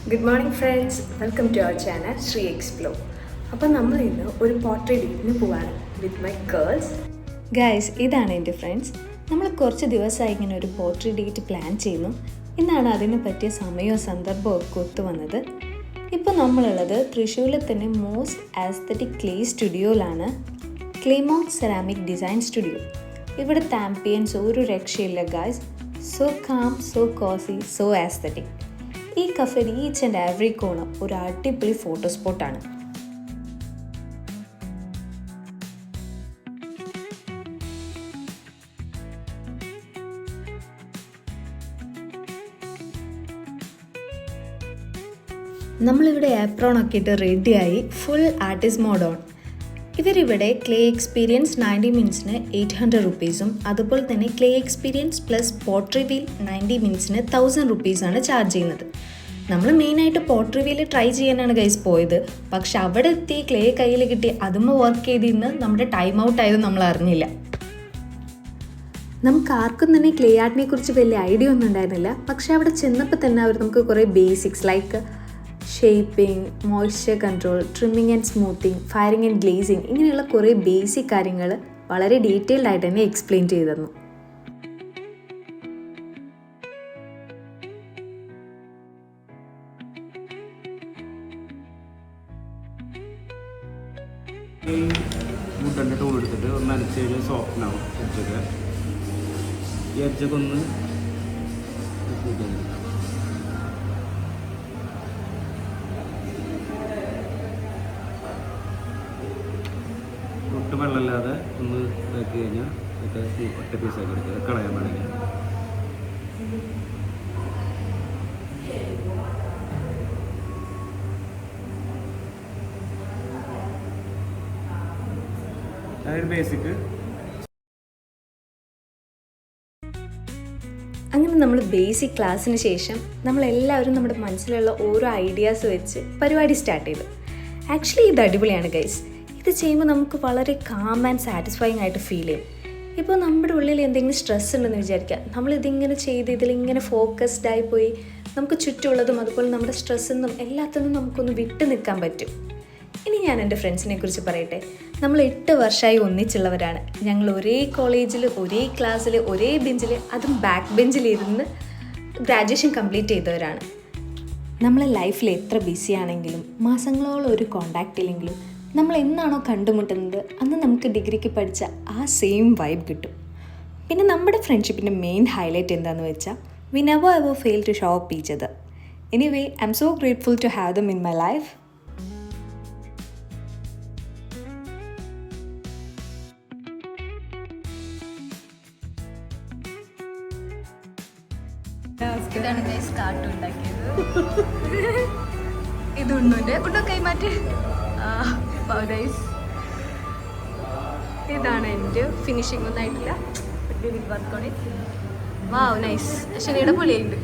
Good morning friends, welcome to our channel Sree explore. അപ്പോൾ നമ്മൾ ഇന്ന് ഒരു പോർട്രേറ്റ് ഡേറ്റിന് പോവാണ് വിത്ത് മൈ ഗേൾസ്. ഗൈസ്, ഇതാണ് എൻ്റെ ഫ്രണ്ട്സ്. നമ്മൾ കുറച്ച് ദിവസമായി ഇങ്ങനെ ഒരു പോർട്രേറ്റ് ഡേറ്റ് പ്ലാൻ ചെയ്യുന്നു. ഇന്നാണ് അതിന് പറ്റിയ സമയവും സന്ദർഭവും ഒക്കെ ഒത്തുവന്നത്. ഇപ്പോൾ നമ്മളുള്ളത് തൃശ്ശൂരിൽ തന്നെ മോസ്റ്റ് ആസ്തറ്റിക് ക്ലേ സ്റ്റുഡിയോയിലാണ്, ക്ലേമൗണ്ട് സെറാമിക് ഡിസൈൻ സ്റ്റുഡിയോ. ഇവിടുത്തെ ആംബിയൻസ് ഒരു രക്ഷയില്ല guys. So calm, so cosy, so aesthetic. ഈ കഫേയുടെ ഈച്ച് ആൻഡ് എവറി കോണർ ഒരു അടിപൊളി ഫോട്ടോ സ്പോട്ടാണ്. നമ്മളിവിടെ ആപ്രോൺ ഒക്കെ ഇട്ട് റെഡിയായി ഫുൾ ആർട്ടിസ്റ്റ് മോഡ് ഓൺ. ഇവരിവിടെ ക്ലേ എക്സ്പീരിയൻസ് 90 മിനിറ്റ്സിന് 800 റുപ്പീസും അതുപോലെ തന്നെ clay experience plus pottery wheel 90 മിനിറ്റ്സിന് 1000 റുപ്പീസാണ് ചാർജ് ചെയ്യുന്നത്. നമ്മൾ മെയിനായിട്ട് പോട്രി വീൽ ട്രൈ ചെയ്യാനാണ് ഗൈസ് പോയത്. പക്ഷെ അവിടെ എത്തി ക്ലേ കയ്യിൽ കിട്ടി അതുമ്പോൾ വർക്ക് ചെയ്തിരുന്ന് നമ്മുടെ ടൈം ഔട്ട് ആയത് നമ്മൾ അറിഞ്ഞില്ല. നമുക്ക് ആർക്കും തന്നെ ക്ലേ ആർട്ടിനെ കുറിച്ച് വലിയ ഐഡിയ ഒന്നും ഉണ്ടായിരുന്നില്ല. പക്ഷെ അവിടെ ചെന്നപ്പോൾ തന്നെ അവർ നമുക്ക് കുറേ basics like shaping, moisture control, trimming and smoothing, firing and glazing ഇങ്ങനെയുള്ള കുറേ ബേസിക് കാര്യങ്ങൾ വളരെ ഡീറ്റെയിൽഡ് ആയിട്ട് തന്നെ എക്സ്പ്ലെയിൻ ചെയ്തു തന്നു. വുഡൻ്റെ ടൂൾ എടുത്തിട്ട് ഒന്ന് അനച്ച് സോഫ്റ്റ് ആവും. എഡ്ജൊക്കെ ഈ എഡ്ജൊക്കെ ഒന്ന് ഒട്ടും വെള്ളമില്ലാതെ ഒന്ന് ഇതാക്കി കഴിഞ്ഞാൽ ഇതൊക്കെ ഒറ്റ പീസാക്കി എടുക്കുക, കളയാൻ വേണമെങ്കിൽ. അതൊരു ബേസിക്. അങ്ങനെ നമ്മൾ ബേസിക് ക്ലാസ്സിന് ശേഷം നമ്മളെല്ലാവരും നമ്മുടെ മനസ്സിലുള്ള ഓരോ ഐഡിയാസ് വെച്ച് പരിപാടി സ്റ്റാർട്ട് ചെയ്തു. ആക്ച്വലി ഇത് അടിപൊളിയാണ് ഗൈസ്. ഇത് ചെയ്യുമ്പോൾ നമുക്ക് വളരെ കാം ആൻഡ് സാറ്റിസ്ഫൈങ് ആയിട്ട് ഫീൽ ചെയ്യും. ഇപ്പോൾ നമ്മുടെ ഉള്ളിൽ എന്തെങ്കിലും സ്ട്രെസ് ഉണ്ടെന്ന് വിചാരിക്കുക, നമ്മളിതിങ്ങനെ ചെയ്ത് ഇതിലിങ്ങനെ ഫോക്കസ്ഡായി പോയി നമുക്ക് ചുറ്റുമുള്ളതും അതുപോലെ നമ്മുടെ സ്ട്രെസ്സൊന്നും എല്ലാത്തിനും നമുക്കൊന്ന് വിട്ടു നിൽക്കാൻ പറ്റും. ഇനി ഞാൻ എൻ്റെ ഫ്രണ്ട്സിനെ കുറിച്ച് പറയട്ടെ. നമ്മൾ 8 വർഷമായി ഒന്നിച്ചുള്ളവരാണ്. ഞങ്ങൾ ഒരേ കോളേജിൽ, ഒരേ ക്ലാസ്സിൽ, ഒരേ ബെഞ്ചിൽ, അതും ബാക്ക് ബെഞ്ചിലിരുന്ന് ഗ്രാജുവേഷൻ കംപ്ലീറ്റ് ചെയ്തവരാണ്. നമ്മളെ ലൈഫിൽ എത്ര ബിസി ആണെങ്കിലും മാസങ്ങളോളം ഒരു കോണ്ടാക്റ്റ് ഇല്ലെങ്കിലും നമ്മൾ എന്നാണോ കണ്ടുമുട്ടുന്നത് അന്ന് നമുക്ക് ഡിഗ്രിക്ക് പഠിച്ച ആ സെയിം വൈബ് കിട്ടും. പിന്നെ നമ്മുടെ ഫ്രണ്ട്ഷിപ്പിൻ്റെ മെയിൻ ഹൈലൈറ്റ് എന്താണെന്ന് വെച്ചാൽ we never ever fail to show up each other. Anyway, I am so grateful to have them in my life. ഇതാണ് ഗൈസ് കാർട്ടൂൺ ഉണ്ടാക്കിയത്. ഇത് ഉണ്ണുൻ്റെ ഉണ്ടോ കൈമാറ്റി. ഇതാണ് എൻ്റെ ഫിനിഷിംഗ് ഒന്നും ആയിട്ടില്ല. വർക്കോണി വാവ് നൈസ്. ശനിയുടെ പൊളിയുണ്ട്.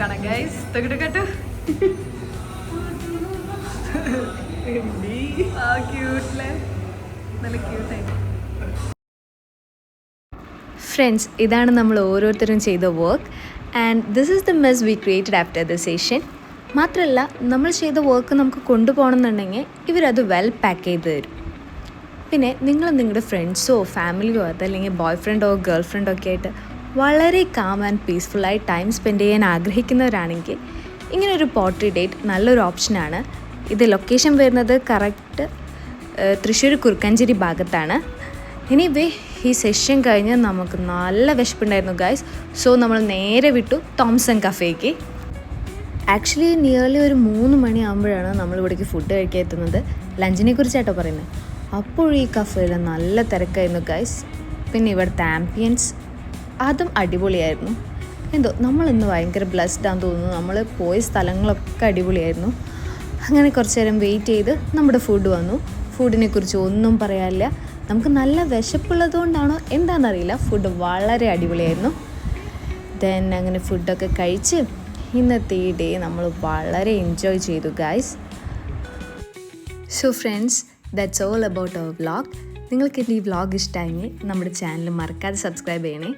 കാണാം ഗൈസ്. തൊകിട്ടു നല്ല ക്യൂട്ടായിട്ട്. ഫ്രണ്ട്സ്, ഇതാണ് നമ്മൾ ഓരോരുത്തരും ചെയ്ത work and this is the mess we created after the session. മാത്രമല്ല, നമ്മൾ ചെയ്ത വർക്ക് നമുക്ക് കൊണ്ടുപോകണമെന്നുണ്ടെങ്കിൽ ഇവരത് വെൽ പാക്ക് ചെയ്ത് തരും. പിന്നെ നിങ്ങൾ നിങ്ങളുടെ ഫ്രണ്ട്സോ ഫാമിലിയോ അതല്ലെങ്കിൽ ബോയ് ഫ്രണ്ടോ ഗേൾ ഫ്രണ്ടോ ഒക്കെ ആയിട്ട് വളരെ കാം ആൻഡ് പീസ്ഫുള്ളായി ടൈം സ്പെൻഡ് ചെയ്യാൻ ആഗ്രഹിക്കുന്നവരാണെങ്കിൽ ഇങ്ങനൊരു പോർട്രേറ്റ് ഡേറ്റ് നല്ലൊരു ഓപ്ഷനാണ്. ഇത് ലൊക്കേഷൻ വരുന്നത് കറക്റ്റ് തൃശ്ശൂർ കുറുക്കഞ്ചേരി ഭാഗത്താണ്. എനിവേ, ഈ സെഷൻ കഴിഞ്ഞ് നമുക്ക് നല്ല വിശപ്പുണ്ടായിരുന്നു ഗൈസ്. സോ നമ്മൾ നേരെ വിട്ടു തോംസൺ കഫേക്ക്. ആക്ച്വലി നിയർലി ഒരു 3 മണിയാകുമ്പോഴാണ് നമ്മളിവിടേക്ക് ഫുഡ് കഴിക്കാൻ എത്തുന്നത്. ലഞ്ചിനെ കുറിച്ചാട്ടോ പറയുന്നത്. അപ്പോഴും ഈ കഫേയിൽ നല്ല തിരക്കായിരുന്നു ഗൈസ്. പിന്നെ ഇവിടുത്തെ ആംബിയൻസ് അതും അടിപൊളിയായിരുന്നു. എന്തോ നമ്മളിന്ന് ഭയങ്കര ബ്ലെസ്ഡാന്ന് തോന്നുന്നു. നമ്മൾ പോയ സ്ഥലങ്ങളൊക്കെ അടിപൊളിയായിരുന്നു. അങ്ങനെ കുറച്ച് നേരം വെയിറ്റ് ചെയ്ത് നമ്മുടെ ഫുഡ് വന്നു. ഫുഡിനെ കുറിച്ച് ഒന്നും പറയാനില്ല. നമുക്ക് നല്ല വിശപ്പുള്ളതുകൊണ്ടാണോ എന്താണെന്നറിയില്ല, ഫുഡ് വളരെ അടിപൊളിയായിരുന്നു. ദെൻ അങ്ങനെ ഫുഡൊക്കെ കഴിച്ച് ഇന്നത്തെ ഈ ഡേ നമ്മൾ വളരെ എൻജോയ് ചെയ്തു guys. So friends, that's all about our vlog. നിങ്ങൾക്ക് എൻ്റെ ഈ വ്ളോഗ് ഇഷ്ടമായെങ്കിൽ നമ്മുടെ ചാനൽ മറക്കാതെ സബ്സ്ക്രൈബ് ചെയ്യണേ.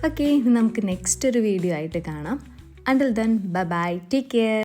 ഓക്കെ, നമുക്ക് നെക്സ്റ്റ് ഒരു വീഡിയോ ആയിട്ട് കാണാം. Until then bye bye, take care.